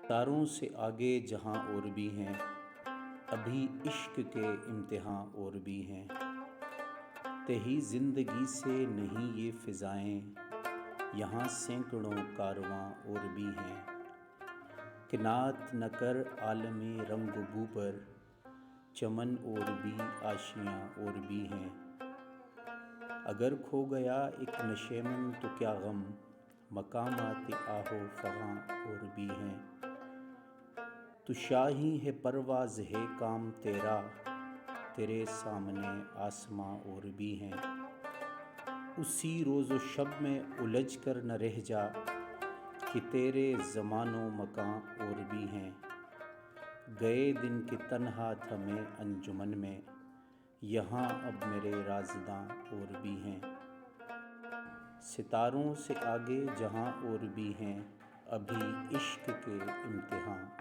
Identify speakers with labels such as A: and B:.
A: تاروں سے آگے جہاں اور بھی ہیں، ابھی عشق کے امتحاں اور بھی ہیں۔ تہی زندگی سے نہیں یہ فضائیں، یہاں سینکڑوں کارواں اور بھی ہیں۔ کنات نہ کر عالم رنگ و بو پر، چمن اور بھی آشیاں اور بھی ہیں۔ اگر کھو گیا ایک نشیمن تو کیا غم، مقامات آہ و فغاں اور بھی ہیں۔ تو شاہی ہے پرواز ہے کام تیرا، تیرے سامنے آسماں اور بھی ہیں۔ اسی روز و شب میں الجھ کر نہ رہ جا، کہ تیرے زمان و مکاں اور بھی ہیں۔ گئے دن کہ تنہا تھا میں انجمن میں، یہاں اب میرے رازداں اور بھی ہیں۔ ستاروں سے آگے جہاں اور بھی ہیں، ابھی عشق کے امتحاں